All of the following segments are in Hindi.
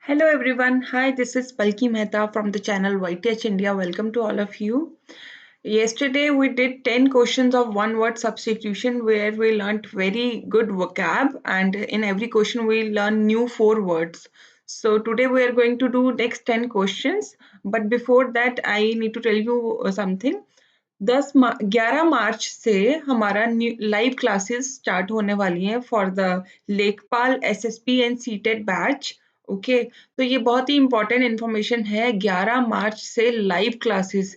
Hello everyone. Hi, this is Palki Mehta from the channel YTH India. Welcome to all of you. Yesterday we did 10 questions of one word substitution where we learnt very good vocab, and in every question we learn new 4 words. So today we are going to do next 10 questions, but before that I need to tell you something. 11 मार्च से हमारा लाइव क्लासेस स्टार्ट होने वाली हैं फॉर द लेखपाल SSP and CTET batch. Okay, तो ये बहुत ही इंपॉर्टेंट इन्फॉर्मेशन है। 11 मार्च से live classes,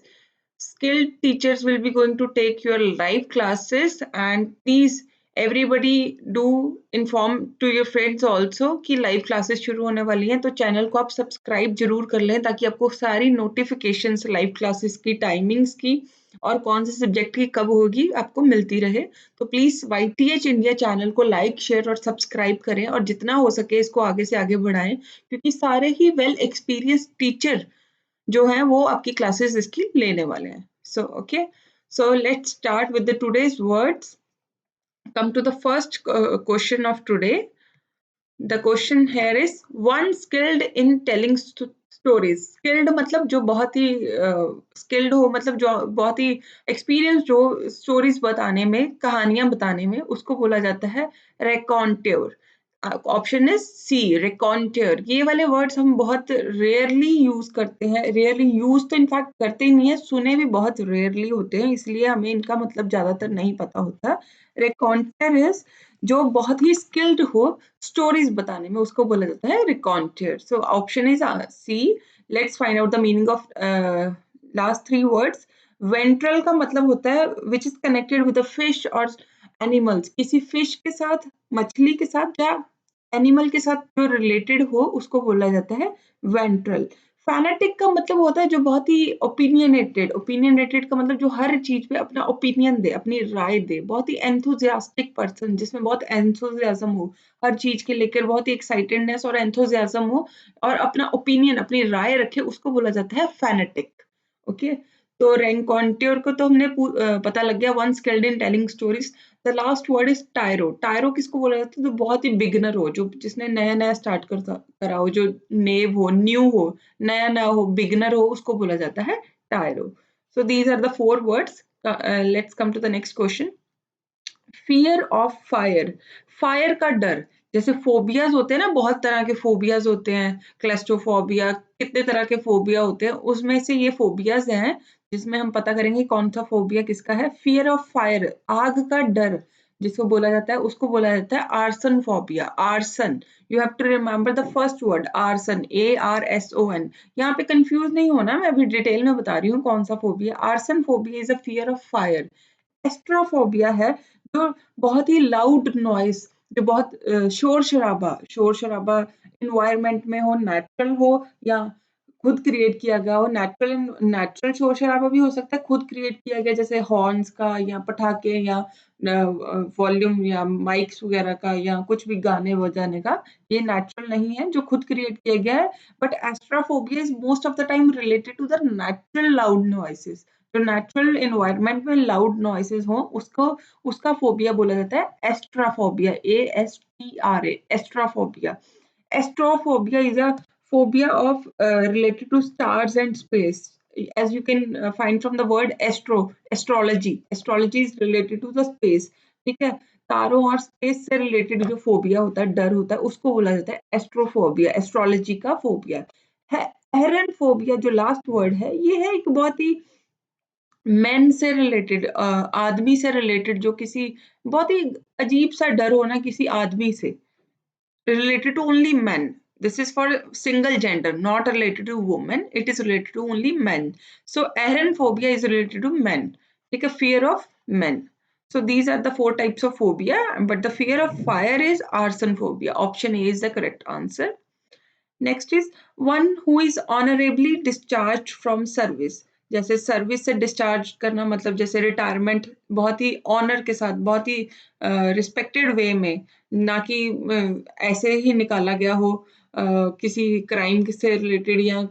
skilled teachers will be going to take your live classes, and please everybody do inform to your friends also कि लाइव क्लासेस शुरू होने वाली हैं। तो चैनल को आप सब्सक्राइब जरूर कर लें ताकि आपको सारी नोटिफिकेशंस लाइव क्लासेस की, टाइमिंग्स की और कौन से सब्जेक्ट की कब होगी आपको मिलती रहे। तो प्लीज YTH इंडिया चैनल को लाइक, शेयर और सब्सक्राइब करें और जितना हो सके इसको आगे से आगे बढ़ाएं, क्योंकि सारे ही वेल एक्सपीरियंस टीचर जो है वो आपकी क्लासेस इसकी लेने वाले हैं। So okay, so let's start with the today's words. Come to the first question of today. The question here is one skilled in telling stories. Skilled मतलब जो बहुत ही स्किल्ड हो, मतलब जो बहुत ही एक्सपीरियंस हो स्टोरीज बताने में, कहानियां बताने में, उसको बोला जाता है रेकॉन्ट्योर। ऑप्शन इज सी, रेकॉन्ट्योर। ये वाले वर्ड्स हम बहुत रेयरली यूज करते हैं। रेयरली यूज तो इनफैक्ट करते ही नहीं है, सुने भी बहुत रेयरली होते हैं, इसलिए हमें इनका मतलब ज्यादातर नहीं पता होता। रेकॉन्ट्योर इज जो बहुत ही स्किल्ड हो स्टोरीज बताने में, उसको बोला जाता है raconteur. So option is C. Let's find out the meaning of last 3 words. Ventral का मतलब होता है which is connected with fish और एनिमल्स। किसी फिश के साथ, मछली के साथ या एनिमल के साथ जो रिलेटेड हो उसको बोला जाता है वेंट्रल। फैनेटिक का मतलब होता है जो बहुत ही ओपिनियनेटेड। ओपिनियनेटेड का मतलब जो हर चीज पे अपना ओपिनियन दे, अपनी राय दे। बहुत ही एंथुजियास्टिक पर्सन, जिसमें बहुत एंथुजियाज्म हो, हर चीज के लेकर बहुत ही एक्साइटेडनेस और एंथुजियाज्म हो और अपना ओपिनियन, अपनी राय रखे, उसको बोला जाता है फैनेटिक। ओके, तो रेंकॉन्ट्योर को तो हमने पता लग गया, one skilled in telling stories. The last word is tyro. Tyro किसको बोला जाता है? जो बहुत ही बिगनर हो, जो जिसने नया नया स्टार्ट करा हो, जो नेव हो, न्यू हो, नया नया हो, बिगनर हो, उसको बोला जाता है tyro. So these are the 4 words. Let's come to the next question. Fear of fire. Fire का डर। जैसे फोबियाज होते हैं ना, बहुत तरह के फोबियाज होते हैं, क्लेस्ट्रोफोबिया, कितने तरह के फोबिया होते हैं, उसमें से ये फोबियाज हैं जिसमें हम पता करेंगे कौन सा फोबिया किसका है। फियर ऑफ फायर, आग का डर जिसको बोला जाता है, उसको बोला जाता है arson phobia. Arson, you have to remember the first word arson, ARSON। यहाँ पे कंफ्यूज नहीं होना, मैं अभी डिटेल में बता रही हूँ कौन सा phobia. Arson phobia is a fear of fire. Astrophobia है जो बहुत ही लाउड नॉइस, जो बहुत शोर शराबा इन्वायरमेंट में हो, नेचुरल हो या खुद क्रिएट किया गया हो। नेचुरल शोर शराबा भी हो सकता है, खुद क्रिएट किया गया, जैसे हॉर्न्स का या पटाखे या वॉल्यूम या माइक्स वगैरह का या कुछ भी गाने बजाने का। ये नेचुरल नहीं है, जो खुद क्रिएट किया गया है। But astrophobia is most of the time related to the natural loud noises. जो नेचुरल एनवायरनमेंट में लाउड नॉइसेस हो, उसको, उसका फोबिया बोला जाता है एस्ट्राफोबिया। ASTRA, एस्ट्राफोबिया। Astrophobia is a phobia of related to stars and space. As you can find from the word astro, astrology. Astrology is related to the space. ठीक है, तारों और स्पेस से रिलेटेड जो फोबिया होता है, डर होता है, उसको बोला जाता है एस्ट्रोफोबिया। एस्ट्रोलॉजी का फोबिया है। एरन फोबिया जो लास्ट वर्ड है, ये है एक बहुत ही मेन से रिलेटेड, आदमी से रिलेटेड, जो किसी बहुत ही अजीब सा डर हो ना किसी आदमी से, related to only men. This is for single gender, not related to women. It is related to only men. So phobia is related to men. Like a fear of men. So these are the 4 types of phobia, but the fear of fire is arson phobia. Option A is the correct answer. Next is one who is honourably discharge from service. जैसे सर्विस से डिस्चार्ज करना मतलब जैसे रिटायरमेंट, बहुत ही ऑनर के साथ, बहुत ही रिस्पेक्टेड वे में, ना कि ऐसे ही निकाला गया हो, किसी क्राइम से रिलेटेड या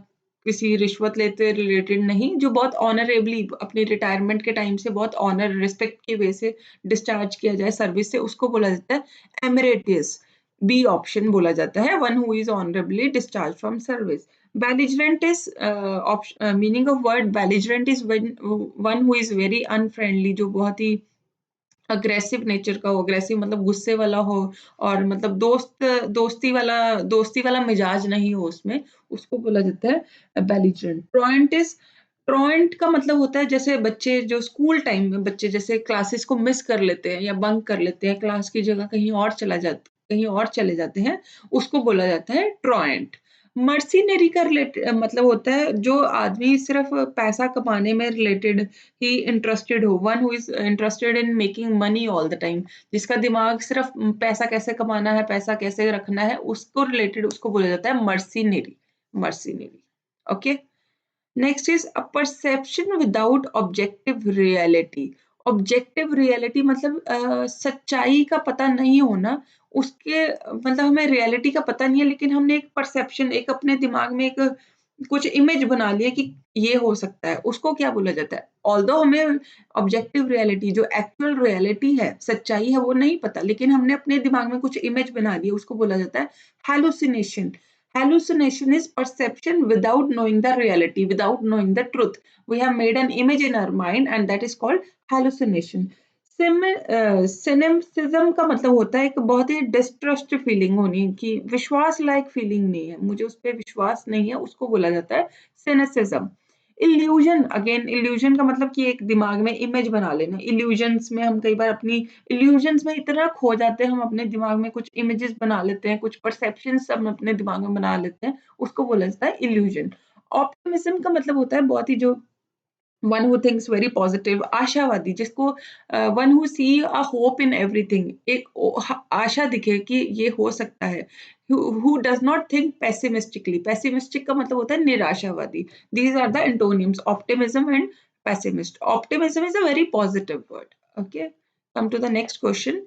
किसी रिश्वत लेते रिलेटेड नहीं। जो बहुत ऑनरेबली अपनी रिटायरमेंट के टाइम से बहुत ऑनर, रिस्पेक्ट की वे से डिस्चार्ज किया जाए सर्विस से, उसको बोला जाता है एमरेटियस। बी ऑप्शन बोला जाता है, one who is honourably discharge from service. Belligerent is meaning of word belligerent is when one who is very unfriendly, जो बहुत ही अग्रेसिव नेचर का हो, अग्रेसिव मतलब गुस्से वाला हो और मतलब दोस्ती वाला मिजाज नहीं हो उसमें, उसको बोला जाता है बेलिजेरेंट। ट्रोएंट का मतलब होता है जैसे बच्चे जो स्कूल टाइम में बच्चे जैसे क्लासेस को मिस कर लेते हैं या बंक कर लेते हैं, क्लास की जगह कहीं और चले जाते हैं, उसको बोला जाता है ट्रोएंट। मर्सिनरी का मतलब होता है जो आदमी सिर्फ पैसा कमाने में रिलेटेड ही इंटरेस्टेड हो, one who is interested in making money all the time, जिसका दिमाग सिर्फ पैसा कैसे कमाना है, पैसा कैसे रखना है, उसको रिलेटेड उसको बोला जाता है mercenary. Mercenary. Okay. Next is a perception without objective reality. Objective reality मतलब सच्चाई का पता नहीं होना, उसके मतलब हमें रियलिटी का पता नहीं है लेकिन हमने एक परसेप्शन, एक अपने दिमाग में एक कुछ इमेज बना लिया कि ये हो सकता है, उसको क्या बोला जाता है? ऑल्दो हमें ऑब्जेक्टिव रियलिटी जो एक्चुअल रियलिटी है, सच्चाई है वो नहीं पता, लेकिन हमने अपने दिमाग में कुछ इमेज बना ली, उसको बोला जाता है hallucination. Hallucination is perception without knowing the reality, without knowing the truth. We have made an image in our mind and that is called hallucination. सिनेमसिज्म का मतलब होता है एक बहुत ही डिस्ट्रस्ट फीलिंग होनी कि विश्वास लायक फीलिंग नहीं है, मुझे उस पे विश्वास नहीं है, उसको बोला जाता है सिनेसिज्म। इल्यूजन, अगेन इल्यूजन का मतलब कि एक दिमाग में इमेज बना लेना। इल्यूजन्स में हम कई बार अपनी इल्यूजन्स में इतना खो जाते हैं, हम अपने दिमाग में कुछ इमेजेस बना लेते हैं, कुछ परसेप्शंस हम अपने दिमाग में बना लेते हैं, उसको बोला जाता है इल्यूजन। ऑप्टिमिज्म का मतलब होता है बहुत ही जो one who thinks very positive, आशावादी, जिसको one who see a hope in everything, एक आशा दिखे कि ये हो सकता है। Who does not think pessimistically, pessimistic का मतलब होता है निराशावादी। These are the antonyms, optimism and pessimist. Optimism is a very positive word. Okay, come to the next question.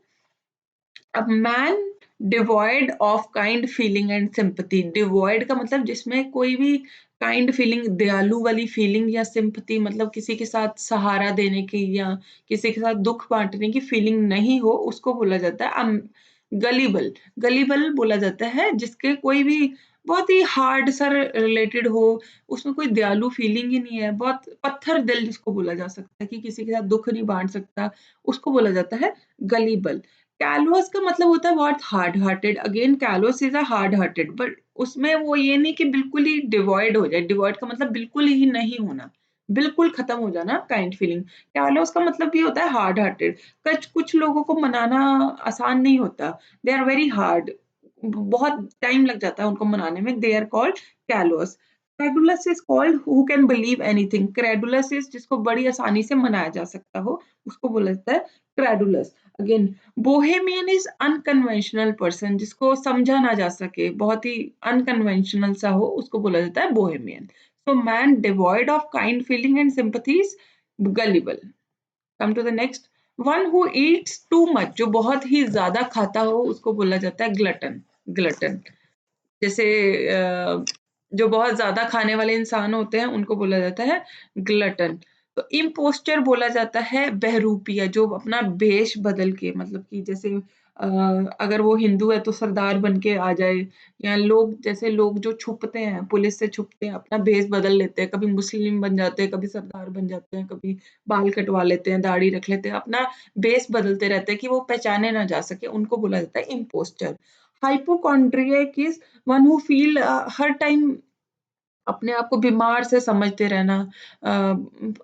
A man devoid of kind feeling and sympathy. Devoid का मतलब जिसमें कोई भी काइंड फीलिंग, दयालु वाली फीलिंग या सिंपैथी मतलब किसी के साथ सहारा देने की या किसी के साथ दुख बांटने की फीलिंग नहीं हो, उसको बोला जाता है गलीबल। गलीबल बोला जाता है जिसके कोई भी बहुत ही हार्ड सा रिलेटेड हो, उसमें कोई दयालु फीलिंग ही नहीं है, बहुत पत्थर दिल जिसको बोला जा सकता है कि किसी के साथ दुख नहीं बांट सकता, उसको बोला जाता है गलीबल। कैलुअस का मतलब होता है बहुत hard hearted. Again callous is a hard hearted, but उसमें वो ये नहीं कि बिल्कुल ही डिवॉइड हो जाए। डिवॉइड का मतलब बिल्कुल ही नहीं होना, बिल्कुल खत्म हो जाना काइंड फीलिंग। कैलुअस का मतलब भी होता है हार्ड हार्टेड। कुछ लोगों को मनाना आसान नहीं होता, दे आर वेरी हार्ड, बहुत टाइम लग जाता है उनको मनाने में, they are called callous. Credulous is called who can believe anything. Credulous is जिसको बड़ी आसानी से मनाया जा सकता हो, उसको बोला जाता है credulous. Again Bohemian is unconventional person, जिसको समझा ना जा सके, बहुत ही अनकन्वेंशनल सा हो, उसको बोला जाता है bohemian. So man devoid of kind feeling and sympathies, gullible. Come to the next. One who eats too much, जो बहुत ही ज्यादा खाता हो, उसको बोला जाता है ग्लटन। ग्लटन जैसे जो बहुत ज़्यादा खाने वाले इंसान होते हैं, उनको बोला जाता है ग्लटन। तो इम्पोस्टर बोला जाता है बहरूपिया, जो अपना भेष बदल के मतलब कि जैसे अ, अगर वो हिंदू है तो सरदार बन के आ जाए, या लोग जैसे लोग जो छुपते हैं, पुलिस से छुपते हैं, अपना भेष बदल लेते हैं, कभी मुस्लिम बन जाते हैं, कभी सरदार बन जाते हैं, कभी बाल कटवा लेते हैं, दाढ़ी रख लेते हैं, अपना भेष बदलते रहते हैं कि वो पहचाने ना जा सके, उनको बोला जाता है impostor. Hypochondriac is one who feel हर टाइम अपने आप को बीमार से समझते रहना,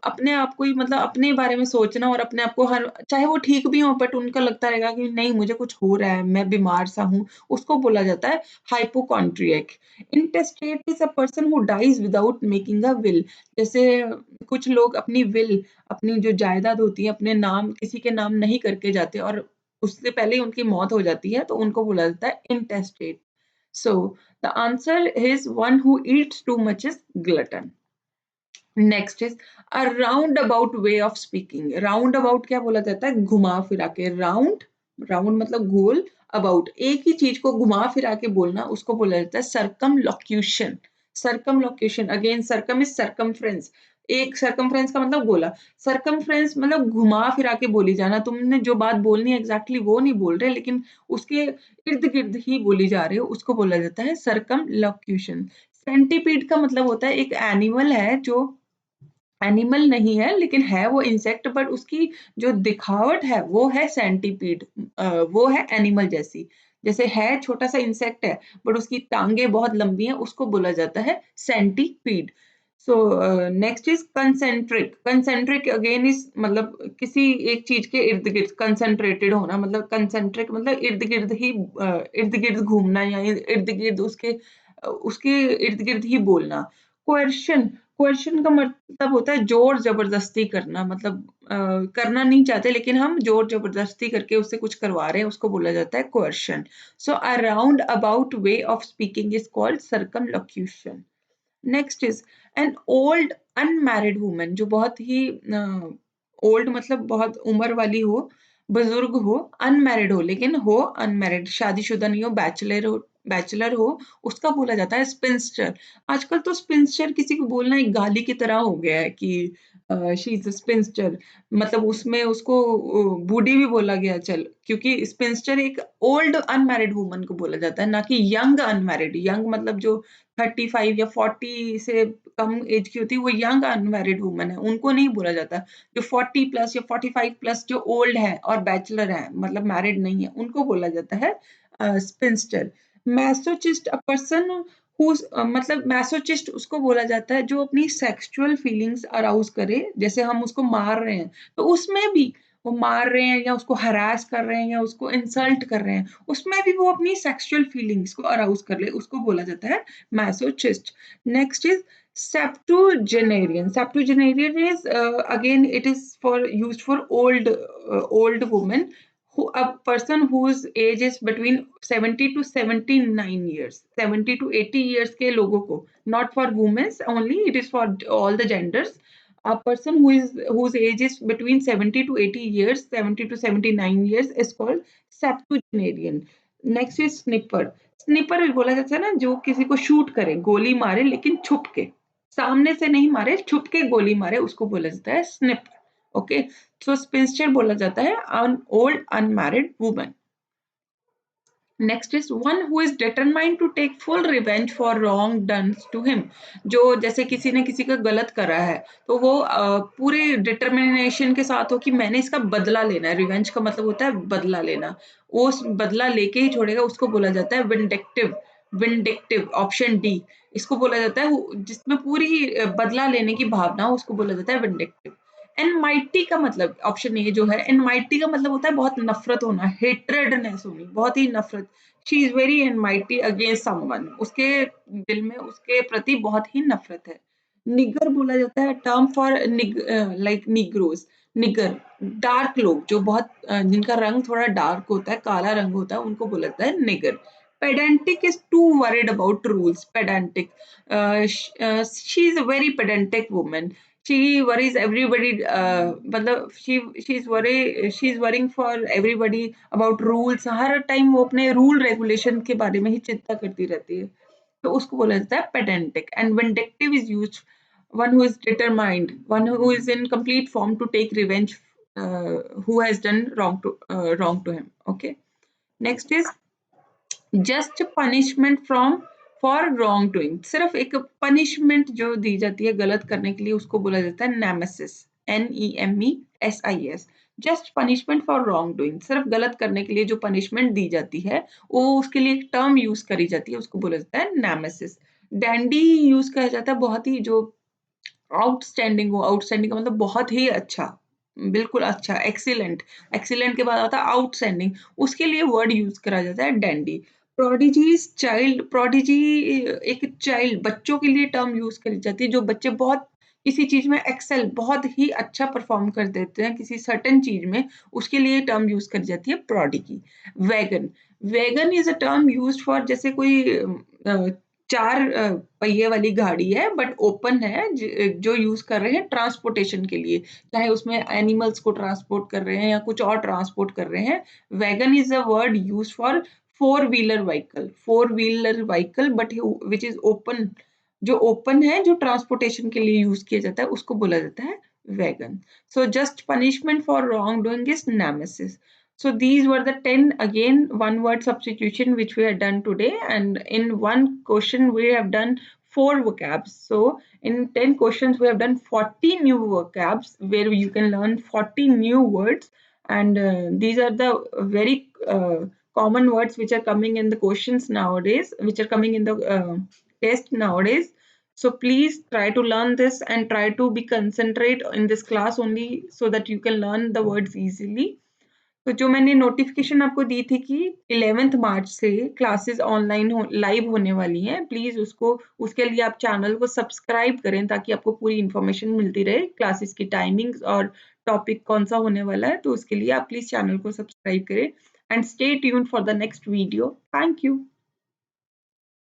अपने आप को ही मतलब अपने बारे में सोचना और अपने आप को हर चाहे वो ठीक भी हो बट उनको लगता रहेगा कि नहीं मुझे कुछ हो रहा है, मैं बीमार सा हूँ, उसको बोला जाता है hypochondriac. Intestate is a person who dies without making a will. जैसे कुछ लोग अपनी विल, अपनी जो जायदाद होती है अपने नाम किसी के नाम नहीं करके जाते और उससे पहले ही उनकी मौत हो जाती है, तो उनको बोला जाता है इंटेस्टेट। So the answer is one who eats too much is glutton. Next is a round about way of speaking. Round about क्या बोला जाता है? घुमा फिरा के। राउंड, राउंड मतलब गोल, अबाउट एक ही चीज को घुमा फिरा के बोलना, उसको बोला जाता है circumlocution. Circumlocution, again circum is circumference, एक सर्कमफ्रेंस का मतलब गोला, सर्कमफ्रेंस मतलब घुमा फिरा के बोली जाना, तुमने जो बात बोलनी है एग्ज़ैक्टली वो नहीं बोल रहे, लेकिन उसके इर्द-गिर्द ही बोली जा रही हो, उसको बोला जाता है सर्कमलोक्यूशन। सेंटीपीड का मतलब होता है एक एनिमल है जो एनिमल नहीं है, लेकिन है वो इंसेक्ट, बट उसकी जो दिखावट है वो है सेंटीपीड, वो है एनिमल जैसी। जैसे है छोटा-सा इंसेक्ट है, बट उसकी टाँगें बहुत लंबी हैं, उसको बोला जाता है centipede. So next is concentric. Concentric again is मतलब किसी एक चीज़ के इर्द-गिर्द कंसंट्रेटेड होना, मतलब कंसेंट्रिक मतलब इर्द-गिर्द ही इर्द-गिर्द घूमना या इर्द-गिर्द उसके इर्द-गिर्द ही बोलना। कोएर्शन कोएर्शन का मतलब होता है ज़ोर-ज़बरदस्ती करना, मतलब करना नहीं चाहते लेकिन हम ज़ोर-ज़बरदस्ती करके उससे कुछ करवा रहे हैं, उसको बोला जाता है coercion. So a round about way of speaking is called circumlocution. Next is an old unmarried woman, जो बहुत ही ओल्ड मतलब बहुत उम्र वाली हो, बुज़ुर्ग हो, अनमैरिड हो, लेकिन हो अनमैरिड, शादीशुदा नहीं हो, बैचलर हो, उसका बोला जाता है स्पिंस्टर। आजकल तो स्पिंस्टर किसी को बोलना एक गाली की तरह हो गया है कि शी इज़ अ स्पिंस्टर, मतलब उसमें उसको बूढ़ी भी बोला गया चल, क्योंकि स्पिंस्टर एक ओल्ड अनमैरिड वूमन को बोला जाता है, ना कि यंग अनमैरिड। यंग मतलब जो 35 या 40 से कम एज की होती है, वो यंग अनमैरिड वूमन है, उनको नहीं बोला जाता। जो 40 प्लस या 45 प्लस जो ओल्ड है और बैचलर है, मतलब मैरिड नहीं है, उनको बोला जाता है स्पिंस्टर। मैसोचिस्ट अ पर्सन मतलब मैसोचिस्ट उसको बोला जाता है जो अपनी सेक्सुअल फीलिंग्स अराउज़ करे, जैसे हम उसको मार रहे हैं, तो उसमें भी वो मार रहे हैं या उसको हैरेस कर रहे हैं या उसको इंसल्ट कर रहे हैं, उसमें भी वो अपनी सेक्सुअल फीलिंग्स को अराउज़ कर ले, उसको बोला जाता है masochist. Next is septuagenarian. Septuagenarian is again it is for used for old women, who a person whose age is between 70 to 79 years, 70 to 80 years के लोगों को, not for women only, it is for all the genders. A person whose age is between 70 to 80 years, 70 to 79 years is called septuagenarian. Next is snipper. Sniper भी बोला जाता है ना, जो किसी को शूट करे, गोली मारे लेकिन छुप के, सामने से नहीं मारे, छुप के गोली मारे, उसको बोला जाता है स्निपर। ओके, सो स्पिंस्टर बोला जाता है an old unmarried woman. Next is one who is determined to take full revenge for wrong done to him. जो जैसे किसी ने किसी का गलत करा है, तो वो पूरे डिटर्मिनेशन के साथ हो कि मैंने इसका बदला लेना है। रिवेंज का मतलब होता है बदला लेना, वो उस बदला लेके ही छोड़ेगा, उसको बोला जाता है विंडिक्टिव। विंडिक्टिव ऑप्शन डी, इसको बोला जाता है जिसमें पूरी बदला लेने की भावना हो, उसको बोला जाता है विंडिक्टिव। एनमाइटी का मतलब ऑप्शन ए जो है, एनमाइटी का मतलब होता है बहुत नफ़रत होना, हेट्रेडनेस होनी, बहुत ही नफ़रत। She is very enmity against someone, उसके दिल में उसके प्रति बहुत ही नफ़रत है। निगर बोला जाता है term for like negroes, nigger, dark लोग जो बहुत जिनका रंग थोड़ा डार्क होता है, काला रंग होता है, उनको बोला जाता है nigger. Pedantic is too worried about rules, pedantic, she is a very pedantic woman. she worries everybody, मतलब she is worrying for everybody about rules, her time वो अपने रूल रेगुलेशन के बारे में ही चिंता करती रहती है, तो उसको बोला जाता है pedantic. And vindictive is used one who is determined, one who is in complete form to take revenge, who has done wrong to him. Okay, next is just punishment from for wrong doing. सिर्फ एक पनिशमेंट जो दी जाती है गलत करने के लिए, उसको बोला जाता है nemesis, NEMESIS। Just punishment for wrong doing, सिर्फ गलत करने के लिए जो पनिशमेंट दी जाती है, वो उसके लिए एक टर्म यूज करी जाती है, उसको बोला जाता है नेमेसिस। डैंडी यूज किया जाता है बहुत ही जो आउटस्टैंडिंग हो, आउटस्टैंडिंग का मतलब बहुत ही अच्छा, बिल्कुल अच्छा, एक्सीलेंट, एक्सीलेंट के बाद आता है आउटस्टैंडिंग, उसके लिए वर्ड यूज़ करा जाता है डैंडी। प्रोडिजीज़ चाइल्ड, प्रोडिजी एक चाइल्ड, बच्चों के लिए टर्म यूज़ करी जाती है, जो बच्चे बहुत किसी चीज़ में एक्सेल, बहुत ही अच्छा परफ़ॉर्म कर देते हैं किसी सर्टेन चीज़ में, उसके लिए टर्म यूज़ करी जाती है prodigy. Wagon, wagon is a term used for जैसे कोई 4 पहिए वाली गाड़ी है बट ओपन है, जो यूज़ कर रहे हैं ट्रांसपोर्टेशन के लिए, चाहे उसमें एनिमल्स को ट्रांसपोर्ट कर रहे हैं या कुछ और ट्रांसपोर्ट कर रहे हैं। Wagon is a word used for four wheeler vehicle but which is open, जो ओपन है, जो ट्रांसपोर्टेशन के लिए यूज किया जाता है, उसको बोला जाता है wagon. So just punishment for wrongdoing is nemesis. So these were the 10 again one word substitution which we had done today, and in one question we have done 4 vocabs. So in 10 questions we have done 40 new vocabs where you can learn 40 new words, and these are the very common words which are coming in the questions nowadays, which are coming in the test nowadays. So please try to learn this and try to be concentrate in this class only so that you can learn the words easily. तो जो मैंने नोटिफिकेशन आपको दी थी कि 11th मार्च से क्लासेस ऑनलाइन लाइव होने वाली हैं, प्लीज उसको उसके लिए आप चैनल को सब्सक्राइब करें ताकि आपको पूरी इंफॉर्मेशन मिलती रहे, क्लासेस की टाइमिंग्स और टॉपिक कौन सा होने वाला है. तो उसके लिए आप प्लीज चैनल को सब्सक्राइब करें and stay tuned for the next video. Thank you.